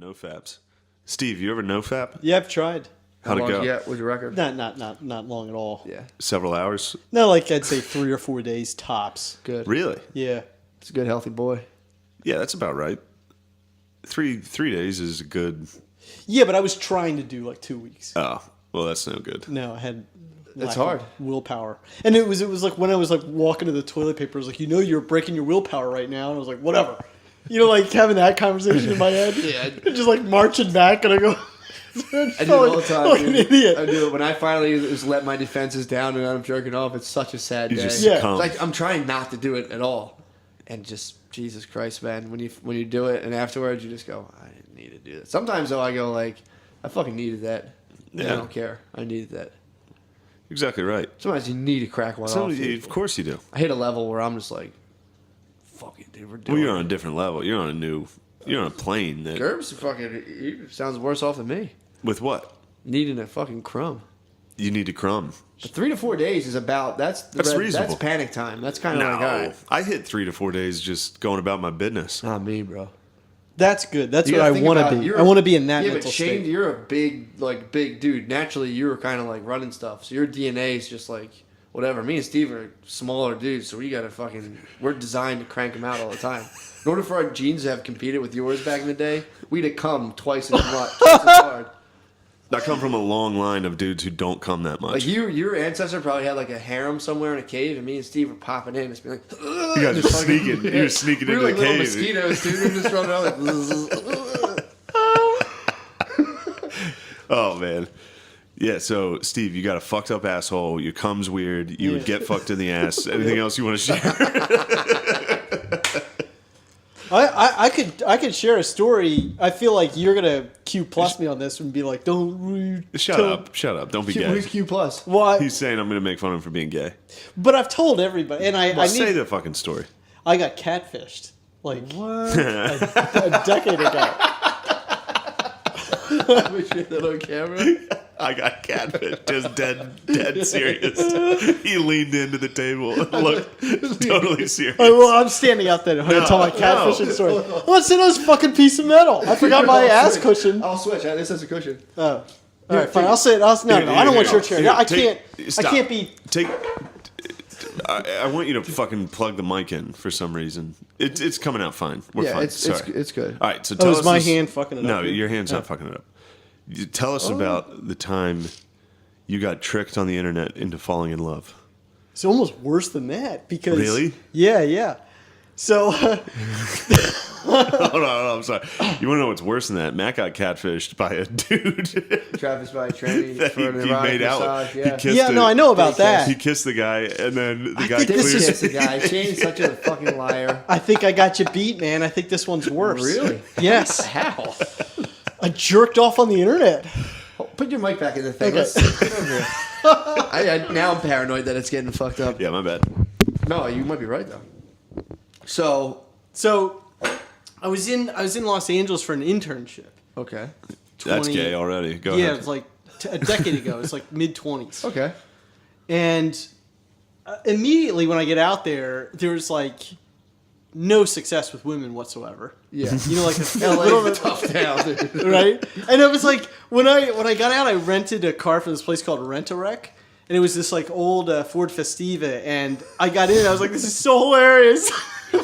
nofaps. Steve, you ever nofap? Yeah, I've tried. How'd it go? Yeah, was your record? Not long at all. Yeah, Several hours? No, like I'd say 3 or 4 days tops. good. Really? Yeah. It's a good, healthy boy. Yeah, that's about right. Three days is a good. Yeah, but I was trying to do like 2 weeks. Oh, well, that's no good. No, I had. It's lack hard. of willpower, and it was like when I was like walking to the toilet paper, I was like, you're breaking your willpower right now, and I was like, whatever, like having that conversation in my head. Yeah. Just like marching back, and I go. I do it all the time. Like an idiot. I do it when I finally just let my defenses down and I'm jerking off. It's such a sad You day. just Yeah. succumb. It's like I'm trying not to do it at all, and just Jesus Christ, man, when you do it and afterwards you just go, I didn't need to do that. Sometimes though I go like, I fucking needed that. Yeah. I don't care. I needed that. Exactly right. Sometimes you need to crack one off. Of course you do. I hit a level where I'm just like, fuck it, dude, we're doing Well, you're it. on a different level. You're on a plane that. Gerbs fucking, he sounds worse off than me. With what? Needing a fucking crumb. You need to crumb. But 3 to 4 days is about, that's reasonable. That's panic time. That's kind of No, like, all right. I hit 3 to 4 days just going about my business. Not me, bro. That's good. That's You what I gotta think want about to it. be. You're I want to be in that Yeah, mental but Shane, state. you're a big dude. Naturally, you're kind of like running stuff. So your DNA is just like whatever. Me and Steve are smaller dudes, so we're designed to crank them out all the time. In order for our genes to have competed with yours back in the day, we'd have come twice as hard. I come from a long line of dudes who don't come that much. Like your ancestor probably had like a harem somewhere in a cave, and me and Steve were popping in, just being like, You guys are sneaking. You're sneaking we into were like the little cave. mosquitoes, dude. We were just running around like. Oh man. Yeah, so Steve, you got a fucked up asshole. Your cum's weird. You would get fucked in the ass. Anything else you want to share? I could share a story. I feel like you're gonna Q plus me on this and be like, don't Shut up. Don't be gay. Who's Q plus? Well, He's saying I'm going to make fun of him for being gay. but I've told everybody, and I Say the fucking story. I got catfished like What? a decade ago. We share that on camera. I got catfish. Just dead serious. He leaned into the table and looked totally serious. Well, I'm standing out there to tell my catfishing story. What's in this fucking piece of metal? I forgot my ass cushion. I'll switch. This has a cushion. Oh, all right, fine. I'll sit. No, I don't want your chair. I can't. I can't be. I want you to fucking plug the mic in for some reason. It's coming out fine. We're fine. it's good. All right, so tell us. Is my hand fucking it up? No, here? your hand's not fucking it up. Tell us about the time you got tricked on the internet into falling in love. It's almost worse than that because. Really? Yeah. So. Hold on, I'm sorry. You want to know what's worse than that? Matt got catfished by a dude. Travis by training that for an he erotic made out. massage. He Yeah. kissed Yeah, no, I know about that. He kissed the guy, and then the guy think this clearly. is- Kiss the guy. Shane's such a fucking liar. I think I got you beat, man. I think this one's worse. Really? Yes. How? I jerked off on the internet. Put your mic back in the thing. Okay. Let's put it over here. Now I'm paranoid that it's getting fucked up. Yeah, my bad. No, you might be right though. So I was in Los Angeles for an internship. okay. That's gay already. Go Yeah, ahead. it was like a decade ago. It's like mid-20s. Okay. And immediately when I get out there, there's like no success with women whatsoever. Yeah. Like a LA's little a bit tough town, dude. right? And it was like when I got out, I rented a car from this place called Rent-A-Wreck, and it was this like old Ford Festiva, and I got in, and I was like, this is so hilarious.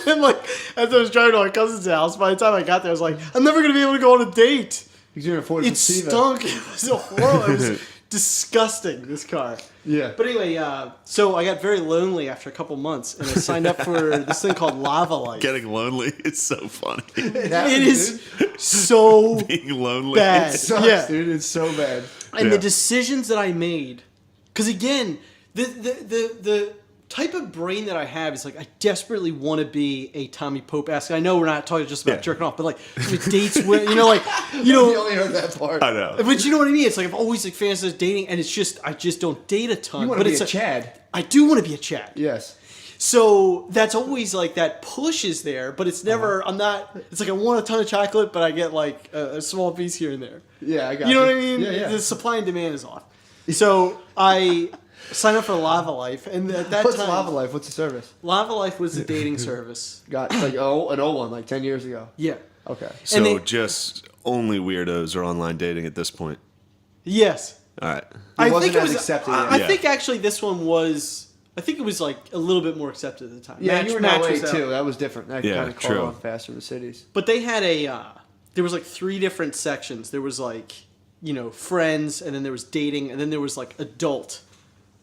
And like as I was driving to my cousin's house, by the time I got there, I was like, I'm never gonna be able to go on a date. You're in a Ford It Festiva. stunk. It was horrible. It was disgusting. This car. Yeah. But anyway, so I got very lonely after a couple months, and I signed up for this thing called Lava Life. Getting lonely. It's so funny. It is so Being lonely. bad. It sucks, Yeah. dude. It's so bad. And Yeah. the decisions that I made, because again, the type of brain that I have is like I desperately want to be a Tommy Pope-esque. I know we're not talking just about Yeah. jerking off, but like with dates with You only heard that part. I know. But you know what I mean? It's like I've always like fantasized dating, and it's just I just don't date a ton. You want but to be it's a like, Chad. I do want to be a Chad. Yes. So that's always like that push is there, but it's never. I'm not. It's like I want a ton of chocolate, but I get like a small piece here and there. Yeah, I got You know what I mean? Yeah, yeah. The supply and demand is off. So I signed up for Lava Life, and at that What's time, Lava Life? What's the service? Lava Life was a dating service. Got like an old one, like 10 years ago. Yeah. Okay. So they- just only weirdos are online dating at this point. Yes. All right. I wasn't think it as was accepted I yet. think actually this one was. I think it was like a little bit more accepted at the time. Yeah, you were in LA was out. too. That was different. That Yeah, kind of caught true. on faster in the cities. But they had there was like 3 different sections. There was like, friends, and then there was dating, and then there was like adult.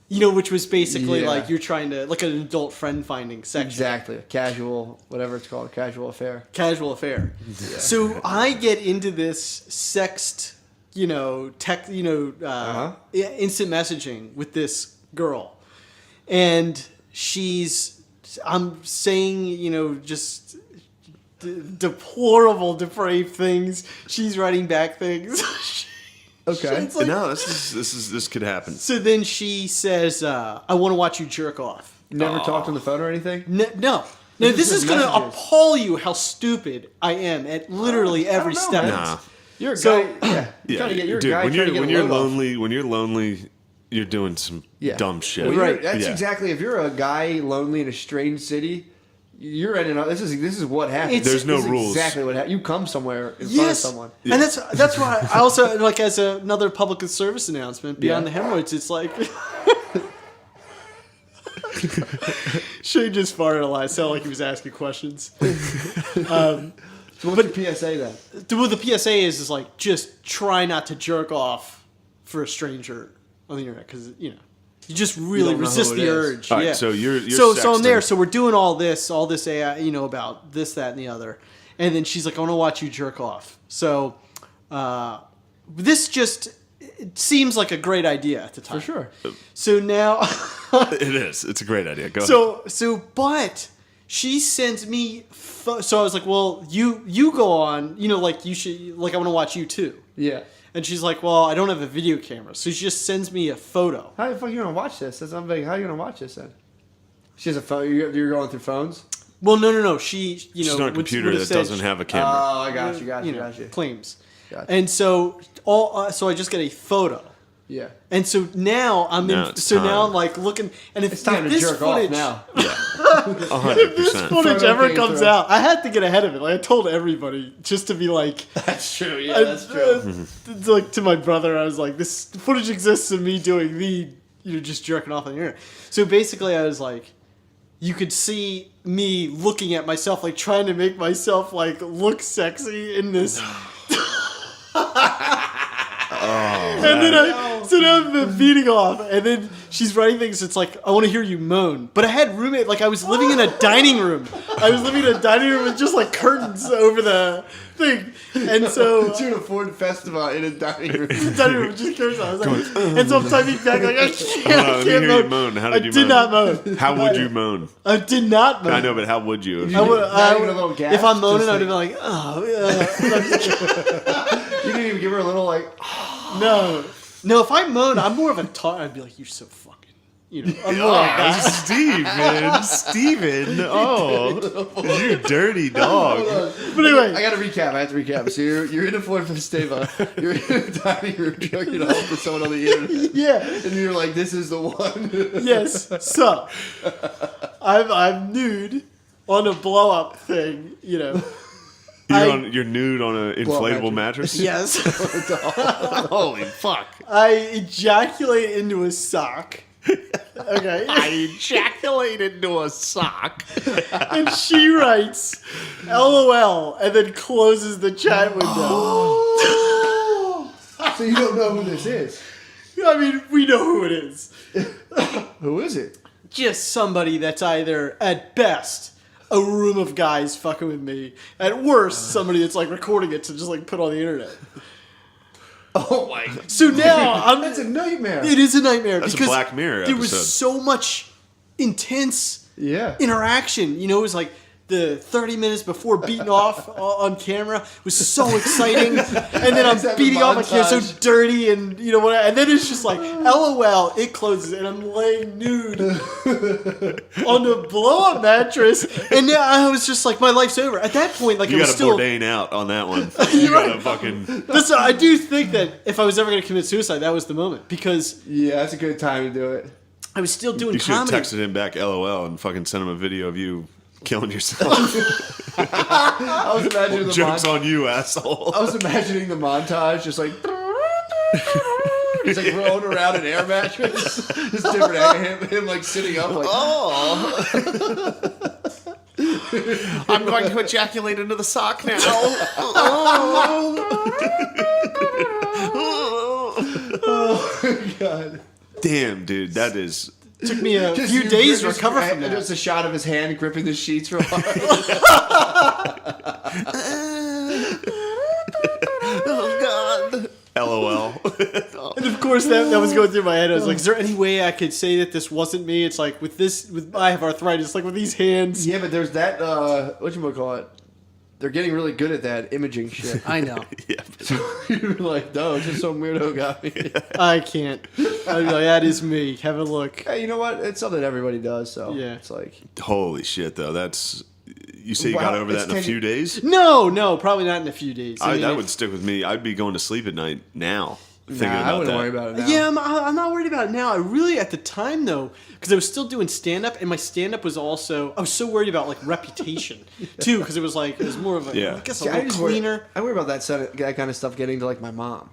which was basically Yeah. like you're trying to, like an adult friend finding section. Exactly. A casual, whatever it's called, a casual affair. Casual affair. So I get into this sexed, instant messaging with this girl. And I'm saying, just deplorable, depraved things. She's writing back things. Okay. It's like- No, this could happen. So then she says, I want to watch you jerk off. You never talked on the phone or anything? No. Now, this is going to appall you how stupid I am at literally every know, step. man. Nah. You're a So- guy. Yeah. You're trying to get, you're dude, a guy when trying to get when a you're load off. lonely, you're doing some dumb shit. Well, Right. That's Yeah. exactly. If you're a guy lonely in a strange city, you're ending up. This is what happens. There's no This is rules. Exactly what happens. You come somewhere in front of someone. And that's why I also, like, as another public service announcement, beyond Yeah. the hemorrhoids, it's like... Shane just farted a lot. It sounded like he was asking questions. So what's your PSA then? Well, the PSA is like, just try not to jerk off for a stranger on the internet, because, you just really don't know resist who it the is. urge. All right, yeah. so you're so I'm there. sexting. So we're doing all this AI, about this, that, and the other. And then she's like, I want to watch you jerk off. So this just it seems like a great idea at the time. For sure. So now, It is. It's a great idea. Go ahead. but she sends me. So I was like, well, you go on. Like you should. Like I want to watch you too. Yeah. And she's like, well, I don't have a video camera. So she just sends me a photo. How the fuck are you gonna watch this? That's I'm like, how are you gonna watch this then? She has a phone. You're going through phones. Well, no. She, She's on a computer would have that said, doesn't have a camera. Oh, I got you. claims. Gotcha. And so so I just get a photo. Yeah. And so now I'm Now in. it's So now time. I'm like looking, and if It's time to this jerk footage, off now. if this 100%. footage Photo ever came comes through. out, I had to get ahead of it. Like I told everybody just to be like, That's true. Yeah, that's true. it's like to my brother, I was like, this footage exists of me doing just jerking off on the internet. So basically, I was like, you could see me looking at myself, like trying to make myself like look sexy in this. And then so now I've been beating off, and then she's writing things. It's like, I want to hear you moan. But I had roommate, like I was living in a dining room. I was living in a dining room with just like curtains over the thing, and so You're at a Ford festival in a dining room. the dining room with just curtains. I was like, and so I'm typing back like, I can't, Hold on, I let me can't hear you moan. moan. How I did you did moan? not moan. How would you moan? I did not moan. I know, but how would you? I would, Not even a little gasp, if I'm moaning, just I'd be like, oh, You didn't even give her a little like. no. No, if I moan, I'm more of a talk. I'd be like, you're so fucking. I'm more like that. Steve, man. Steven. Oh, you dirty dog. But anyway, I gotta recap. I have to recap. So you're in a Ford Festival. You're in a dining room jerking off with someone on the internet. yeah. And you're like, this is the one. Yes. So, I'm nude on a blow up thing, You're nude on an inflatable mattress? Yes. Holy fuck. I ejaculate into a sock. Okay. I ejaculated into a sock. And she writes, LOL, and then closes the chat window. So you don't know who this is. I mean, we know who it is. Who is it? Just somebody that's either, at best, a room of guys fucking with me. At worst, somebody that's like recording it to just like put on the internet. Oh my. So now That's a nightmare. It is a nightmare That's a because Black Mirror there was episode. so much intense Yeah. interaction. It was like the 30 minutes before beating off on camera was so exciting, and then I'm Just have beating the off on camera so montage. dirty, and what? And then it's just like, LOL, it closes, and I'm laying nude on the blow-up mattress, and now I was just like, my life's over. At that point, like You it was got to still. Bourdain out on that one. You got to fucking... Listen, I do think that if I was ever going to commit suicide, that was the moment, because Yeah, that's a good time to do it. I was still doing You should have comedy. texted him back LOL and fucking sent him a video of you Killing yourself. I was imagining the Joke's on you, asshole. I was imagining the montage, just like he's like rolling around an air mattress. Just different him like sitting up like I'm going to ejaculate into the sock now. oh god. Damn, dude, that is. Took me a few days to recover from that. Just a shot of his hand gripping the sheets real hard. Oh God. LOL. And of course, that was going through my head. I was like, is there any way I could say that this wasn't me? It's like, I have arthritis, like with these hands. Yeah, but there's that, whatchamacallit? They're getting really good at that imaging shit. I know. Yeah. You're like, no, it's just some weirdo got me. I can't. I'm like, that is me. Have a look. Hey, you know what? It's something everybody does, so Yeah. it's like... Holy shit, though. That's. You say you Wow, got over that it's in a few days? No, probably not in a few days. I mean, That would stick with me. I'd be going to sleep at night now. Thinking Nah, about I wouldn't that. worry about it now. Yeah, I'm not worried about it now. I really, at the time, though, because I was still doing stand-up, and my stand-up was also... I was so worried about, like, reputation, too, because it was more of a... Yeah. I guess See, a little cleaner. I worry about that kind of stuff getting to, like, my mom.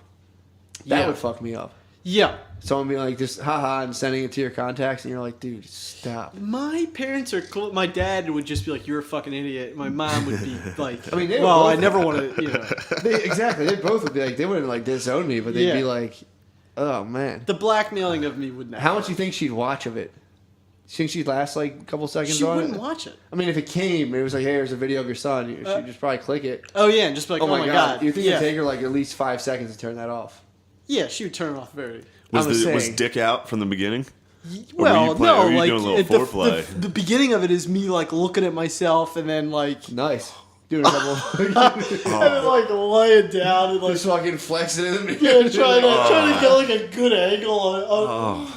That Yeah. would fuck me up. Yeah. Someone being like, just haha, and sending it to your contacts, and you're like, dude, stop. My parents are cool. My dad would just be like, "You're a fucking idiot." My mom would be like, I mean, they "Well, were I both- never want to." You know, Exactly. They both would be like, they wouldn't, like, disown me, but they'd Yeah. be like, oh, man. the blackmailing of me would not. How much do you think she'd watch of it? You think she'd last, like, a couple seconds She on wouldn't it? watch it. I mean, if it came, it was like, hey, here's a video of your son, she'd just probably click it. Oh yeah, and just be like, Oh, my God. You think yeah. it'd take her, like, at least 5 seconds to turn that off? Yeah, she would turn it off very. Was, I was was saying- Dick out from the beginning? Or were Well, you playing- no, or were you like doing a little at foreplay? the beginning of it is me like looking at myself and then like Nice. Doing a couple and then like laying down and like just fucking flexing in the mirror. yeah, trying to get like a good angle on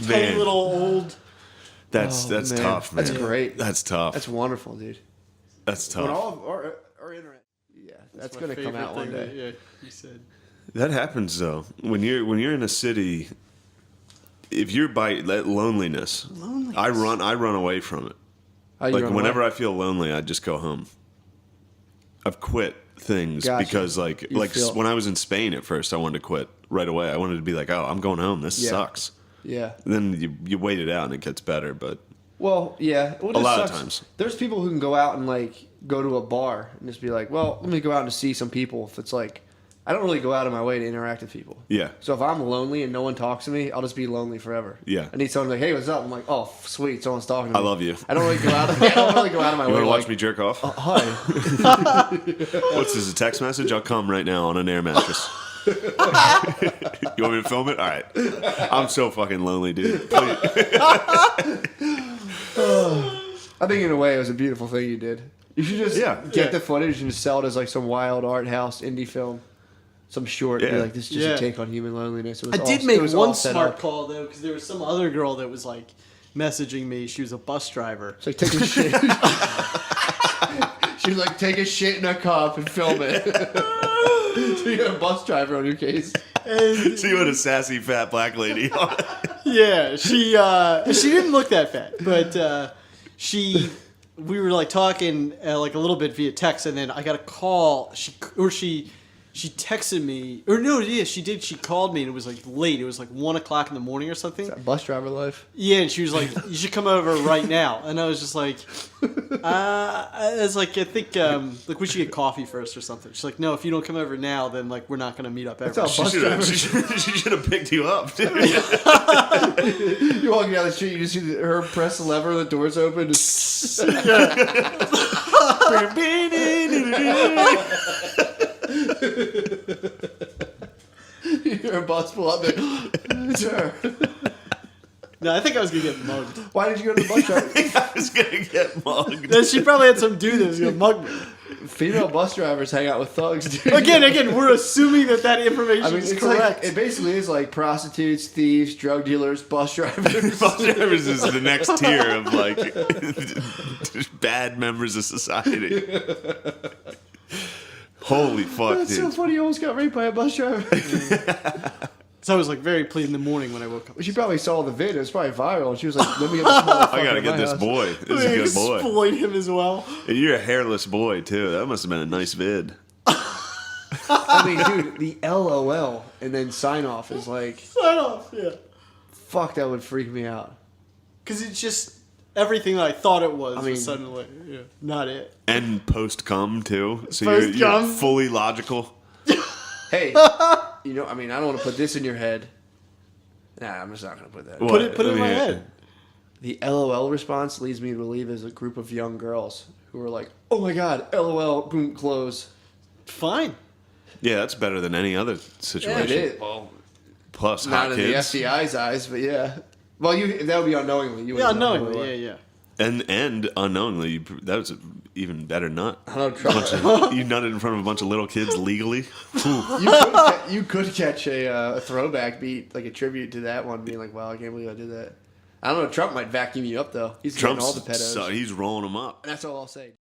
tiny Man, little old. that's man. tough, man. That's great. That's tough. That's wonderful, dude. That's When tough. all of our internet, yeah, that's my gonna come favorite out one thing day. that- Yeah, you said. That happens though. When you're in a city, if you're by that loneliness, I run away from it. How you Like run whenever away? I feel lonely, I just go home. I've quit things Gotcha. because like You feel- when I was in Spain at first, I wanted to quit right away. I wanted to be like, oh, I'm going home. This Yeah. sucks. Yeah. Then you wait it out and it gets better. But Well, yeah. Well, it A just lot of sucks. times. There's people who can go out and like go to a bar and just be like, well, let me go out and see some people. If it's like, I don't really go out of my way to interact with people. yeah, So if I'm lonely and no one talks to me, I'll just be lonely forever. Yeah. I need someone like, hey, what's up? I'm like, oh, sweet, someone's talking to I me. love you. I don't really go out. I don't really go out of my You way. want to like, watch me jerk off? Hi. What's this? A text message? I'll come right now on an air mattress. You want me to film it? All right. I'm so fucking lonely, dude. I think in a way it was a beautiful thing you did. You should just get the footage and just sell it as like some wild art house indie film, some short. And be Yeah. like, this is just Yeah. a take on human loneliness. It was I all- did it make was all one set smart up. call though, because there was some other girl that was like messaging me. She was a bus driver. It's like take a shit. She was like, take a shit in a cup and film it. So you got a bus driver on your case. And See what a sassy fat black lady. yeah, she didn't look that fat, but we were like talking like a little bit via text, and then I got a call. She texted me, or no, yeah, she did. She called me, and it was like late. It was like 1 o'clock in the morning or something. That bus driver life. Yeah, and she was like, "You should come over right now." And I was just like, I was like, I think like we should get coffee first or something. She's like, "No, if you don't come over now, then like we're not gonna meet up ever." That's how bus drivers. She should have picked you up, dude. You're walking down the street, you just see her press the lever, the doors open. You hear a bus pull up. Like, it's her. No, I think I was gonna get mugged. Why did you go to the bus driver? I was gonna get mugged. Then she probably had some dude that was gonna mug me. Female bus drivers hang out with thugs, dude. Again, we're assuming that information I mean, is it's correct. like, it basically is like prostitutes, thieves, drug dealers, bus drivers. Bus drivers is the next tier of like bad members of society. Holy fuck, That's dude. so funny. You almost got raped by a bus driver. So I was like very pleased in the morning when I woke up. She probably saw the vid. It was probably viral. And she was like, let me get this motherfucker I gotta in get my this house. boy. This is a good boy. Exploit him as well. And you're a hairless boy too. That must have been a nice vid. I mean, dude, the LOL and then sign off is like, Sign off, yeah. fuck, that would freak me out. Because it's just everything that I thought it was, I mean- was suddenly not it. And post cum too. So you're Post-cum. fully logical. Hey, you know, I mean, I don't want to put this in your head. Nah, I'm just not going to put that. What? Put it in my I mean, head. The LOL response leads me to believe there's a group of young girls who are like, oh my god, LOL, boom, close. Fine. Yeah, that's better than any other situation. It is. Well, Plus not hot in kids. the FBI's eyes, but yeah. Well, that would be unknowingly. You Yeah, wouldn't know who they unknowingly. were. Yeah. And unknowingly, that was an even better nut. I don't know, Trump. You nutted in front of a bunch of little kids legally. You could catch a throwback beat, like a tribute to that one, being like, wow, I can't believe I did that. I don't know, Trump might vacuum you up, though. He's getting all the pedos. He's rolling them up. And that's all I'll say.